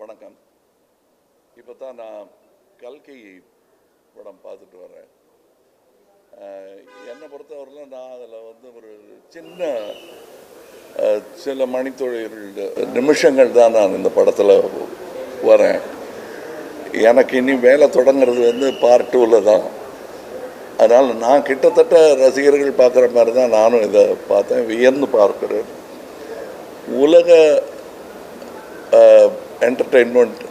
வணக்கம். இப்போ தான் நான் கல்கி படம் பார்த்துட்டு வரேன். என்னை பொறுத்தவரையில் நான் அதில் ஒரு சில மணித்தொழில் நிமிஷங்கள் தான் நான் இந்த படத்தில் வரேன். எனக்கு இனி வேலை தொடங்கிறது பார்ட் 2ல் தான். அதனால் நான் கிட்டத்தட்ட ரசிகர்கள் பார்க்குற மாதிரி தான் நானும் இதை பார்த்தேன், வியந்து பார்க்குறேன். உலக என்டர்டெயின்மெண்ட்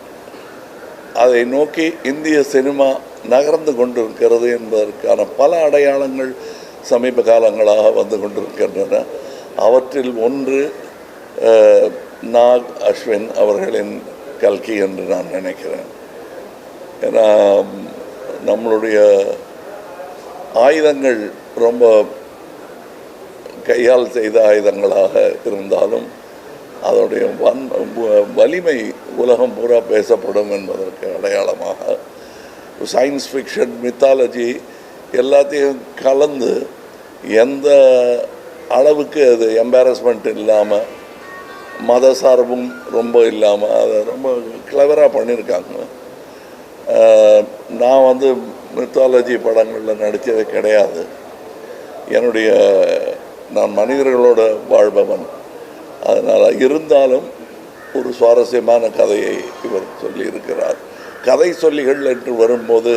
அதை நோக்கி இந்திய சினிமா நகர்ந்து கொண்டிருக்கிறது என்பதற்கான பல அடையாளங்கள் சமீப காலங்களாக வந்து கொண்டிருக்கின்றன. அவற்றில் ஒன்று நாக் அஸ்வின் அவர்களின் கல்கி என்று நான் நினைக்கிறேன். ஏன்னா நம்மளுடைய ஆயுதங்கள் ரொம்ப கையால் செய்த ஆயுதங்களாக இருந்தாலும் அதோடைய வலிமை உலகம் பூரா பேசப்படும் என்பதற்கு அடையாளமாக சயின்ஸ் ஃபிக்ஷன், மித்தாலஜி எல்லாத்தையும் கலந்து எந்த அளவுக்கு அது எம்பாரஸ்மெண்ட் இல்லாமல், மத சார்பும் ரொம்ப இல்லாமல் அதை ரொம்ப கிளவராக பண்ணியிருக்காங்க. நான் மித்தாலஜி படங்களில் நடித்தது கிடையாது. நான் மனிதர்களோட வாழ்பவன். அதனால் இருந்தாலும் ஒரு சுவாரஸ்யமான கதையை இவர் சொல்லியிருக்கிறார். கதை சொல்லிகள் என்று வரும்போது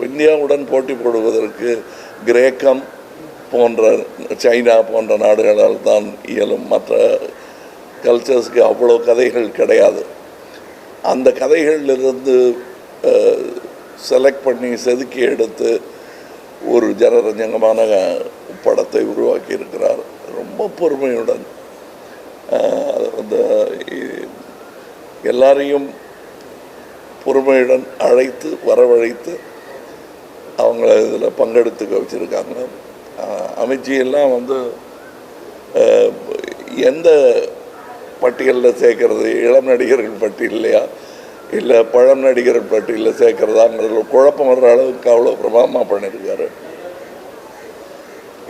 இந்தியாவுடன் போட்டி போடுவதற்கு கிரேக்கம் போன்ற, சைனா போன்ற நாடுகளால் தான் இயலும். மற்ற கல்ச்சர்ஸ்க்கு அவ்வளோ கதைகள் கிடையாது. அந்த கதைகளிலிருந்து செலக்ட் பண்ணி செதுக்கி எடுத்து ஒரு ஜனரஞ்சகமான படத்தை உருவாக்கி இருக்கிறார். ரொம்ப பொறுமையுடன் எல்லாரையும் பொறுமையுடன் அழைத்து வரவழைத்து அவங்கள இதில் பங்கெடுத்துக்க வச்சுருக்காங்க. அமித்ஜியெல்லாம் எந்த பட்டியலில் சேர்க்கறது, இளம் நடிகர்கள் பட்டியலையா இல்லை பழம் நடிகர்கள் பட்டியலில் சேர்க்கறதாங்கிறது குழப்பம் வர்ற அளவுக்கு அவ்வளோ பிரமாதமாக பண்ணியிருக்காரு.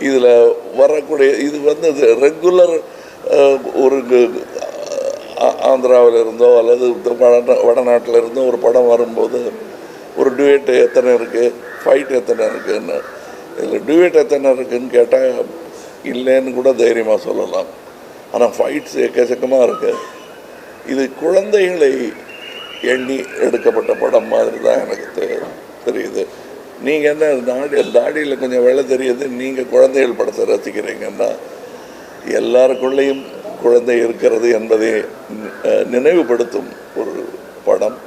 இதில் வரக்கூடிய இது ரெகுலர் ஒரு ஆந்திராவில் இருந்தோ அல்லது வடநாட்டில் இருந்தோ ஒரு படம் வரும்போது ஒரு டியூட் எத்தனை இருக்குது, ஃபைட் எத்தனை இருக்குதுன்னு, இதில் டியூட் எத்தனை இருக்குதுன்னு கேட்டால் இல்லைன்னு கூட தைரியமாக சொல்லலாம். ஆனால் ஃபைட்ஸ் எக்கச்சக்கமாக இருக்குது. இது குழந்தைகளை எண்ணி எடுக்கப்பட்ட படம் மாதிரி தான் எனக்கு தெரியுது. நீங்கள் என்ன தாடியில் கொஞ்சம் வேலை தெரியுது, நீங்கள் குழந்தைகள் படத்தை ரசிக்கிறீங்கன்னா எல்லாருக்குள்ளேயும் குழந்தை இருக்கிறது என்பதை நினைவுபடுத்தும் ஒரு படம்.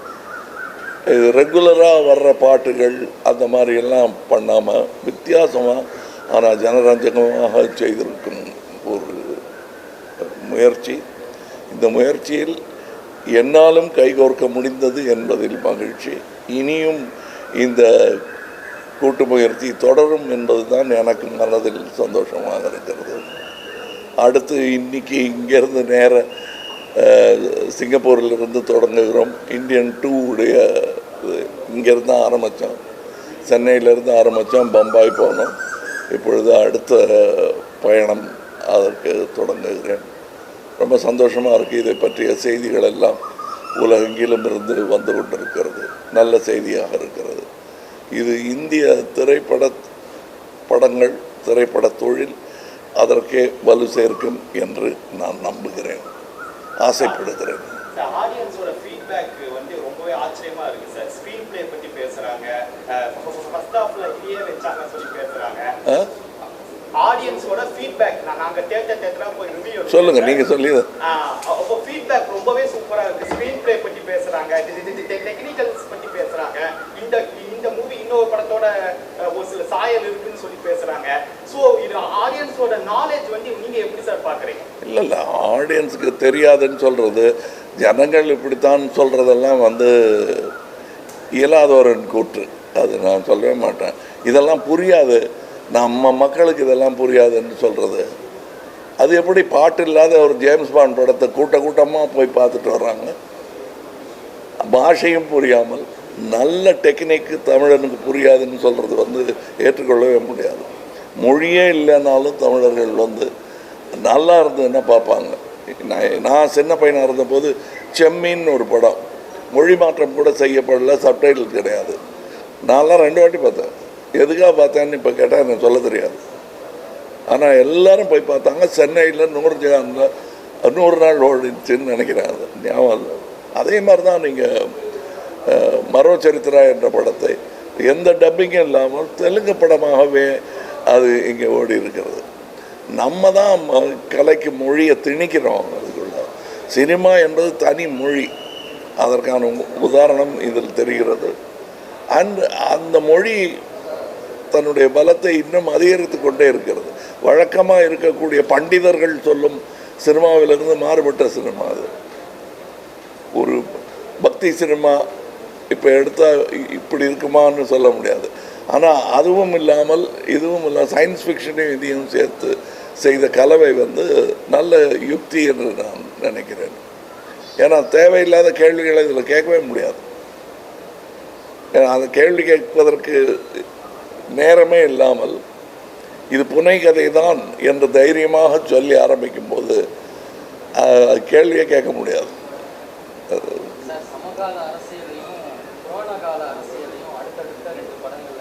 இது ரெகுலராக வர்ற பாட்டுகள் அந்த மாதிரியெல்லாம் பண்ணாமல் வித்தியாசமாக ஆனால் ஜனரஞ்சகமாக செய்திருக்கும் ஒரு முயற்சி. இந்த முயற்சியில் என்னாலும் கைகோர்க்க முடிந்தது என்பதில் மகிழ்ச்சி. இனியும் இந்த கூட்டு முயற்சி தொடரும் என்பது தான் எனக்கு மனதில் சந்தோஷமாக இருக்கிறது. அடுத்து இன்றைக்கி இங்கேருந்து நேர சிங்கப்பூரிலிருந்து தொடங்குகிறோம். இந்தியன் 2 இங்கேருந்து ஆரம்பித்தோம், சென்னையிலேருந்து ஆரம்பித்தோம், பம்பாய் போனோம். இப்பொழுது அடுத்த பயணம் அதற்கு தொடங்குகிறேன். ரொம்ப சந்தோஷமாக இருக்குது. இதை பற்றிய செய்திகள் எல்லாம் உலகெங்கிலும் இருந்து வந்து கொண்டிருக்கிறது. நல்ல செய்தியாக இருக்கிறது. இது இந்திய படங்கள், திரைப்பட தொழில் அதற்கே வலு சேர்க்கும் என்று நான் நம்புகிறேன், ஆசைப்படுகிறேன். ஆடியன்ஸோட ஃபீட்பேக் ரொம்பவே ஆச்சரியமா இருக்கு சார். ஸ்கிரீன் பிளே பத்தி பேசுறாங்க, ஃபர்ஸ்ட் ஹாஃப்ல ஹிலியே வெச்சாங்க சொல்லி பேசுறாங்க. ஆடியன்ஸோட ஃபீட்பேக் நாங்க தியேட்டரா போய் ரிவ்யூ சொல்லுங்க, நீங்க சொல்லி. அப்போ ஃபீட்பேக் ரொம்பவே சூப்பரா இருக்கு. ஸ்கிரீன் பிளே பத்தி பேசுறாங்க, டெக்னிக்கல்ஸ் பத்தி பேசுறாங்க. இந்த மூவி இன்னொரு படத்தோட ஒரு சில சாயல் இருக்குன்னு சொல்லி பேசுறாங்க. ஸோ இது ஆடியன்ஸோட நாலேஜ் நீங்க எப்படி சார் பாக்குறீங்க? இல்லை, ஆடியன்ஸுக்கு தெரியாதுன்னு சொல்றது, ஜனங்கள் இப்படித்தான் சொல்றதெல்லாம் இயலாதவரின் கூற்று. அது நான் சொல்லவே மாட்டேன். இதெல்லாம் புரியாது, நம்ம மக்களுக்கு இதெல்லாம் புரியாதுன்னு சொல்கிறது. அது எப்படி பாட்டு இல்லாத ஒரு ஜேம்ஸ் பாண்ட் படத்தை கூட்டமாக போய் பார்த்துட்டு வர்றாங்க. பாஷையும் புரியாமல் நல்ல டெக்னிக்கு தமிழனுக்கு புரியாதுன்னு சொல்கிறது ஏற்றுக்கொள்ளவே முடியாது. மொழியே இல்லைனாலும் தமிழர்கள் நல்லா இருந்ததுன்னா பார்ப்பாங்க. நான் சின்ன பையனாக இருந்தபோது செம்மீன் ஒரு படம் மொழி மாற்றம் கூட செய்யப்படல, சப்டைட்டில் கிடையாது. நான்லாம் 2 வாட்டி பார்த்தேன். எதுக்காக பார்த்தேன்னு இப்போ கேட்டால் எனக்கு சொல்ல தெரியாது. ஆனால் எல்லாரும் போய் பார்த்தாங்க. சென்னையில் 100 நாள் ஓடிச்சுன்னு நினைக்கிறேன். அது ஞாபகம். அதே மாதிரி தான் நீங்கள் மரோ சரித்திரா என்ற படத்தை எந்த டப்பிங்கும் இல்லாமல் தெலுங்கு படமாகவே அது இங்கே ஓடி இருக்கிறது. நம்ம தான் கலைக்கு மொழியை திணிக்கிறோம். அதுக்குள்ள சினிமா என்பது தனி மொழி. அதற்கான உதாரணம் இதில் தெரிகிறது. அந்த மொழி தன்னுடைய பலத்தை இன்னும் அதிகரித்து கொண்டே இருக்கிறது. வழக்கமாக இருக்கக்கூடிய பண்டிதர்கள் சொல்லும் சினிமாவிலிருந்து மாறுபட்ட சினிமா அது. ஒரு பக்தி சினிமா இப்போ எடுத்தால் இப்படி இருக்குமான்னு சொல்ல முடியாது. ஆனால் அதுவும் இல்லாமல் இதுவும் இல்லாமல் சயின்ஸ் ஃபிக்ஷனையும் இதையும் சேர்த்து செய்த கலவை நல்ல யுக்தி என்று நான் நினைக்கிறேன். ஏன்னா தேவையில்லாத கேள்விகளை இதில் கேட்கவே முடியாது. ஏன்னா அந்த கேள்வி கேட்பதற்கு நேரமே இல்லாமல் இது புனைகதை தான் என்று தைரியமாக சொல்லி ஆரம்பிக்கும் போது கேள்வியை கேட்க முடியாது. சமகால அரசியலையும் கொரோனா கால அரசியலையும் அடுத்தடுத்த 2 படங்கள்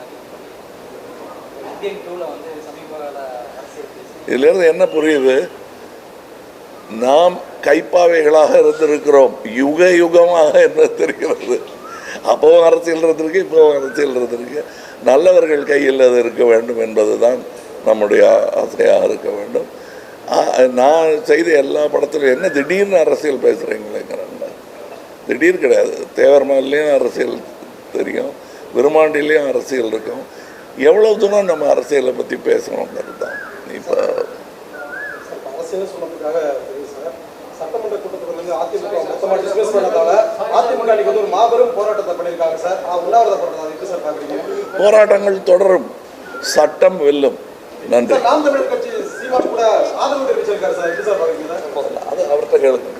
இந்தியன் 2ல சமீப கால அரசியல் இதிலிருந்து என்ன புரியுது? நாம் கைப்பாவைகளாக இருந்திருக்கிறோம். யுக யுகமாக என்ன தெரிகிறது. அப்போவும் அரசியல் இருந்திருக்கு, இப்போவும் அரசியல் இருந்திருக்கு. நல்லவர்கள் கையில் அது இருக்க வேண்டும் என்பது தான் நம்முடைய ஆசையாக இருக்க வேண்டும். நான் செய்த எல்லா படத்திலும் என்ன திடீர்னு அரசியல் பேசுகிறீங்களேங்கிறாங்க. திடீர் கிடையாது. தேவர்மலையும் அரசியல் தெரியும், விருமாண்டிலையும் அரசியல் இருக்கும். எவ்வளோ தூரம் நம்ம அரசியலை பற்றி பேசணுங்கிறது தான். இப்போ அரசியல் சொன்னதுக்காக சட்டமன்ற கூட்டத்தொடர்லேருந்து அதிமுக மொத்தமாக டிஸ்மிஸ் பண்ணதால அதிமுக அன்னைக்கு ஒரு மாபெரும் போராட்டத்தை பண்ணியிருக்காங்க சார். உண்ணாவிரத போராட்டம் எப்படி சார் பார்க்குறீங்க? போராட்டங்கள் தொடரும், சட்டம் வெல்லும். நன்றி. நாம் தமிழர் கட்சி சீமான் கூட ஆதரவு தெரிவிச்சிருக்காரு சார். எப்படி சார் பார்க்குறீங்க? அது அவர்கிட்ட கேளுங்க.